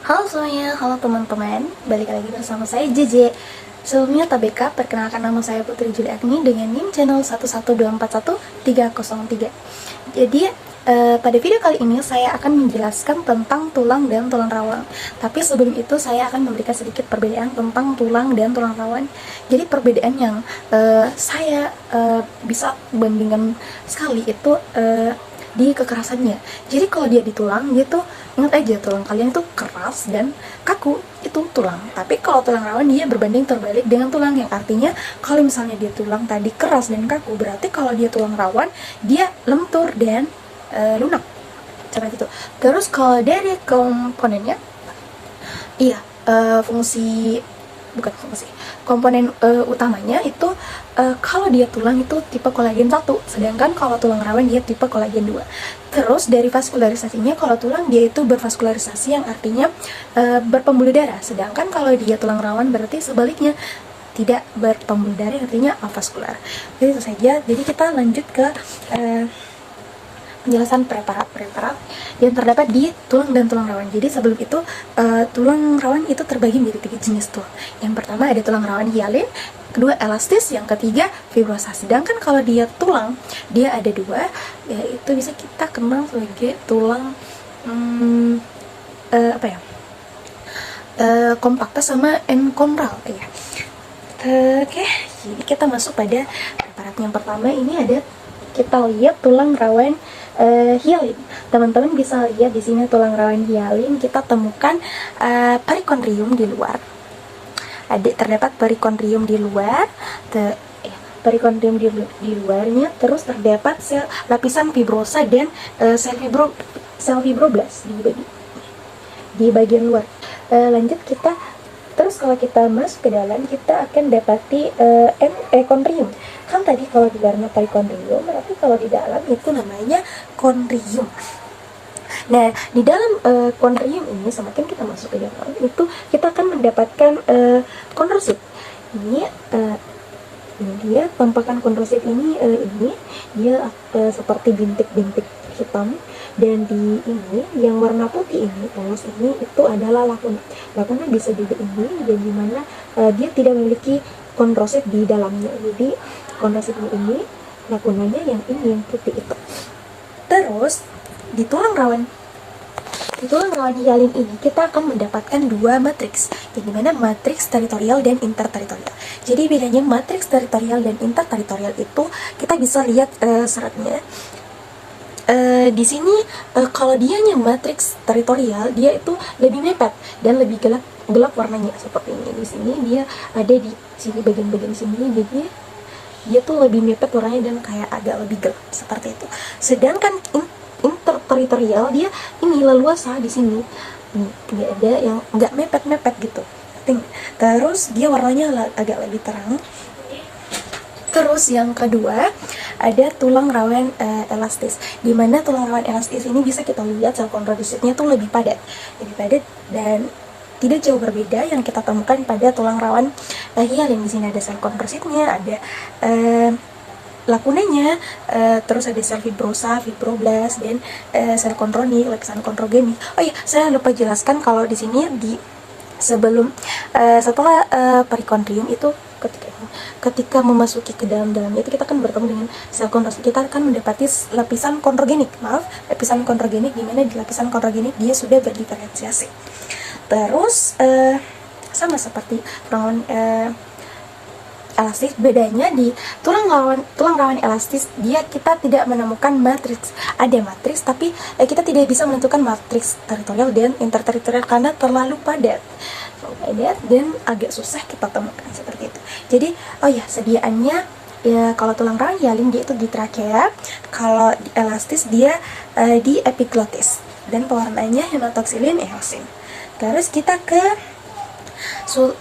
Halo semuanya, halo teman-teman. Balik lagi bersama saya JJ. Sebelumnya TBK, perkenalkan nama saya Putri Juli Agni dengan NIM channel 11241303. Jadi pada video kali ini saya akan menjelaskan tentang tulang dan tulang rawan. Tapi sebelum itu saya akan memberikan sedikit perbedaan tentang tulang dan tulang rawan. Jadi perbedaan yang saya bisa bandingkan sekali itu di kekerasannya. Jadi kalau dia di tulang, dia tuh ingat aja tulang kalian itu keras dan kaku, itu tulang. Tapi kalau tulang rawan dia berbanding terbalik dengan tulang, yang artinya kalau misalnya dia tulang tadi keras dan kaku, berarti kalau dia tulang rawan dia lentur dan lunak. Seperti itu. Terus kalau dari komponennya, iya, fungsi bukan fungsi komponen utamanya itu kalau dia tulang itu tipe kolagen 1, sedangkan kalau tulang rawan dia tipe kolagen 2. Terus dari vaskularisasinya, kalau tulang dia itu bervaskularisasi, yang artinya berpembuluh darah, sedangkan kalau dia tulang rawan berarti sebaliknya, tidak berpembuluh darah, artinya avaskular. Jadi itu saja. Jadi kita lanjut ke penjelasan preparat yang terdapat di tulang dan tulang rawan. Jadi sebelum itu tulang rawan itu terbagi menjadi 3 jenis tulang. Yang pertama ada tulang rawan hialin, kedua elastis, yang ketiga fibrosa. Sedangkan kalau dia tulang, dia ada 2, yaitu bisa kita kenal sebagai tulang kompakta sama enkonral ya. Oke, jadi kita masuk pada preparat yang pertama. Ini ada, kita lihat tulang rawan hialin. Teman-teman bisa lihat di sini tulang rawan hialin, kita temukan perikondrium di luar. Terdapat perikondrium di luar, perikondrium di luarnya, terus terdapat lapisan fibrosa dan sel fibroblast di bagian luar. Lanjut kita, terus kalau kita masuk ke dalam, kita akan dapati kondrium. Kan tadi kalau di luarnya perikondrium, berarti kalau di dalam itu namanya kondrium. Nah, di dalam kondrium ini, semakin kita masuk ke dalam, itu kita akan mendapatkan kondrosit. Ini dia tampakan kondrosit ini dia seperti bintik-bintik hitam, dan di ini yang warna putih ini, polos ini, itu adalah lakuna. Lakuna bisa juga ini, dan dimana dia tidak memiliki kondrosit di dalamnya. Jadi kondrosit ini lakunanya yang ini, yang putih itu. Terus di tulang rawan hialin ini kita akan mendapatkan 2 matriks, yang dimana matriks teritorial dan interteritorial. Jadi bedanya matriks teritorial dan interteritorial itu kita bisa lihat seratnya. Di sini kalau dianya matriks teritorial, dia itu lebih mepet dan lebih gelap warnanya seperti ini. Di sini dia ada di sini, bagian-bagian sini, jadi dia tuh lebih mepet warnanya dan kayak agak lebih gelap seperti itu. Sedangkan interteritorial dia ini leluasa di sini, nggak ada yang nggak mepet gitu. Terus dia warnanya agak lebih terang. Terus yang kedua ada tulang rawan elastis, di mana tulang rawan elastis ini bisa kita lihat sel kondrositnya tuh lebih padat dan tidak jauh berbeda yang kita temukan pada tulang rawan hialin. Di sini ada sel kondrositnya, ada lakunanya, terus ada sel fibrosa, fibroblast, dan sel kontronik, lapisan kontrogenik. Oh iya, saya lupa jelaskan kalau di sini setelah perikondrium itu, ketika memasuki ke dalamnya itu kita akan bertemu dengan sel kondrosit. Kita akan mendapati lapisan kontrogenik, lapisan kontrogenik, di mana di lapisan kontrogenik dia sudah berdiferensiasi. Terus sama seperti tulang elastis, bedanya di tulang rawan elastis, kita tidak menemukan matriks. Ada matriks, tapi kita tidak bisa menentukan matriks teritorial dan interteritorial karena terlalu padat dan agak susah kita temukan seperti itu. Jadi sediaannya ya, kalau tulang rawan hialin dia itu di trakea, kalau di elastis dia di epiglotis, dan pewarnanya hematoksilin eosin. Terus kita ke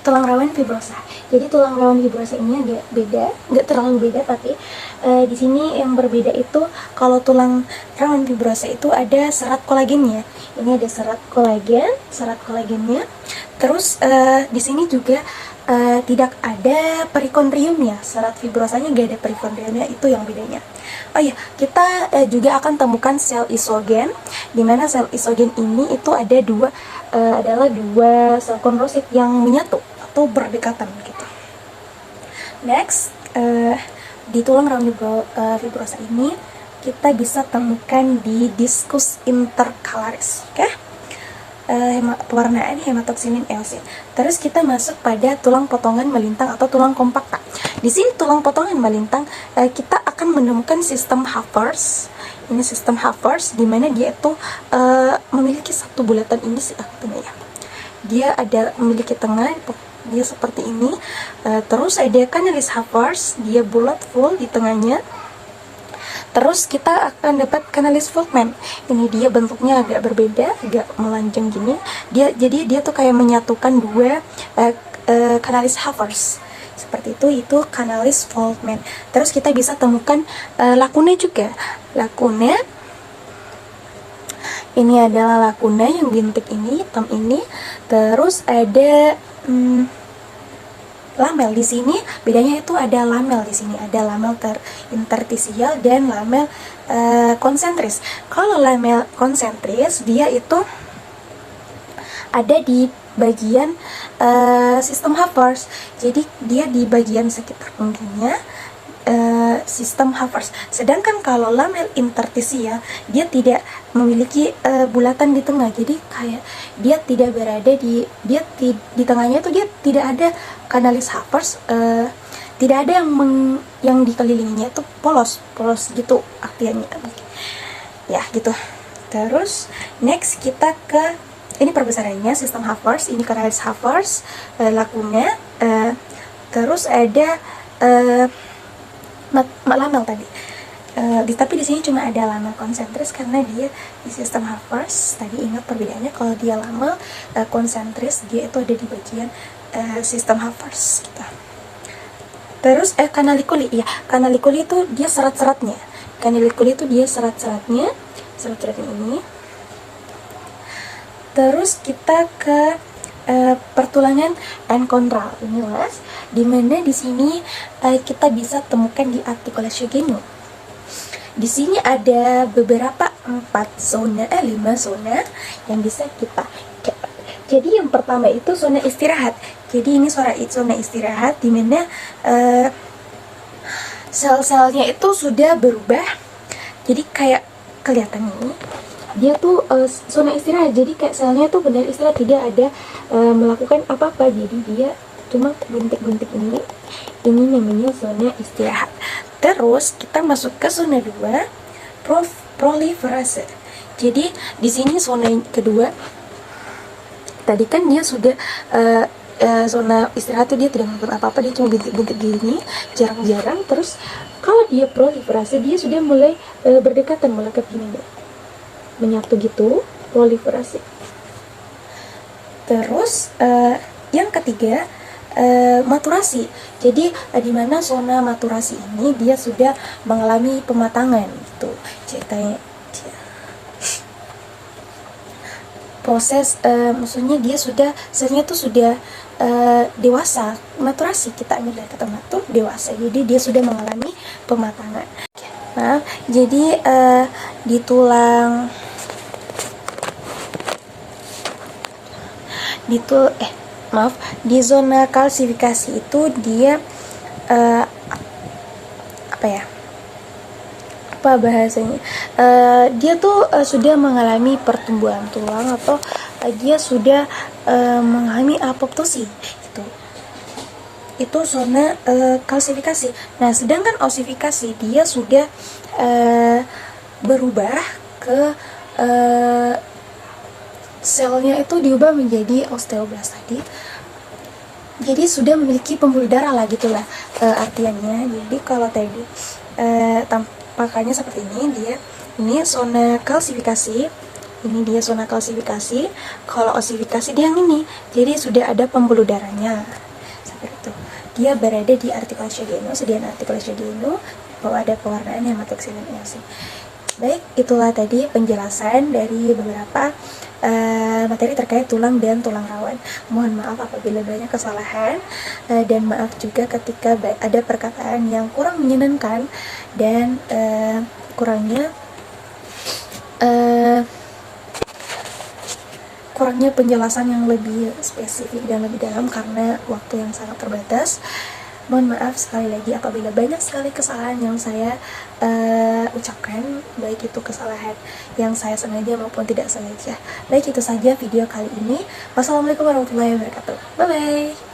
tulang rawan fibrosa. Jadi tulang rawan fibrosa ini agak beda, nggak terlalu beda, tapi di sini yang berbeda itu kalau tulang rawan fibrosa itu ada serat kolagennya. Ini ada serat kolagennya. Terus di sini juga tidak ada perikondriumnya. Serat fibrosanya nggak ada perikondriumnya, itu yang bedanya. Oh iya, kita juga akan temukan sel isogen, di mana sel isogen ini itu ada adalah dua sel kondrosit yang menyatu atau berdekatan gitu. Next, di tulang rawan fibrosa ini kita bisa temukan di diskus intercalaris, oke? Pewarnaan hematoksinin eosin. Terus kita masuk pada tulang potongan melintang atau tulang kompakta. Di sini tulang potongan melintang kita akan menemukan sistem Havers. Ini sistem Havers di mana dia itu memiliki satu bulatan ini sih ya. Dia ada memiliki tengah, dia seperti ini. Terus ada kanalis Havers, dia bulat full di tengahnya. Terus kita akan dapat kanalis Volkmann. Ini dia bentuknya agak berbeda, agak melanjang gini. Jadi dia tuh kayak menyatukan dua kanalis Havers. Seperti itu kanalis Volkmann. Terus kita bisa temukan lakuna juga. Lakuna ini adalah lakuna yang bintik ini, hitam ini. Terus ada lamel di sini, bedanya itu ada lamel di sini, ada lamel interstisial dan lamel konsentris. Kalau lamel konsentris dia itu ada di bagian sistem Havers, jadi dia di bagian sekitar punggungnya, sistem Havers. Sedangkan kalau lamel interstisial dia tidak memiliki bulatan di tengah, jadi kayak dia tidak berada di tengahnya itu dia tidak ada kanalis Havers, tidak ada yang dikelilinginya itu polos gitu artinya ya gitu. Terus next kita ke ini perbesarannya sistem Havers, ini kanalis Havers, lakuna, terus ada lamel tadi. Tapi di sini cuma ada lamel konsentris karena dia di sistem Havers. Tadi ingat perbedaannya, kalau dia lamel konsentris dia itu ada di bagian sistem Havers gitu. Terus kanalikuli, ya kanalikuli itu dia serat-seratnya. Kanalikuli itu dia serat-seratnya ini. Terus kita ke pertulangan encontral ini mas, dimana di sini kita bisa temukan di artikulasi genus. Di sini ada beberapa 5 zona yang bisa kita. Jadi yang pertama itu zona istirahat. Jadi ini zona istirahat di mana sel-selnya itu sudah berubah. Jadi kayak kelihatan ini, dia tuh zona istirahat. Jadi kayak selnya tuh benar istirahat, tidak ada melakukan apa-apa. Jadi dia cuma guntik-guntik ini. Ini namanya zona istirahat. Terus kita masuk ke zona 2, proliferase. Jadi di sini zona kedua. Tadi kan dia sudah zona istirahat tuh dia tidak melakukan apa-apa, dia cuma guntik-guntik gini, jarang-jarang. Terus kalau dia proliferase dia sudah mulai berdekatan, melekat gini, menyatu gitu, proliferasi. Terus yang ketiga maturasi. Jadi di mana zona maturasi ini dia sudah mengalami pematangan gitu ceritanya. Proses maksudnya dia sudah selnya tuh sudah dewasa. Maturasi kita ambil dari kata matur, dewasa. Jadi dia sudah mengalami pematangan. Nah, jadi di tulang di zona kalsifikasi itu dia apa bahasanya, dia tuh sudah mengalami pertumbuhan tulang atau dia sudah mengalami apoptosi gitu. Itu zona kalsifikasi. Nah, sedangkan osifikasi dia sudah berubah ke selnya itu diubah menjadi osteoblast tadi. Jadi sudah memiliki pembuluh darah lah gitulah artiannya. Jadi kalau tadi tampakannya seperti ini, ini zona kalsifikasi, ini dia zona kalsifikasi. Kalau osifikasi dia yang ini, jadi sudah ada pembuluh darahnya seperti itu. Dia berada di artikulasi genus, sediaan artikulasi genus, bahwa ada pewarnaan hematoksinin eosin. Baik, itulah tadi penjelasan dari beberapa materi terkait tulang dan tulang rawan. Mohon maaf apabila banyak kesalahan, dan maaf juga ketika ada perkataan yang kurang menyenangkan dan kurangnya penjelasan yang lebih spesifik dan lebih dalam karena waktu yang sangat terbatas. Mohon maaf sekali lagi apabila banyak sekali kesalahan yang saya ucapkan, baik itu kesalahan yang saya sengaja maupun tidak sengaja. Baik, itu saja video kali ini. Wassalamualaikum warahmatullahi wabarakatuh. Bye bye.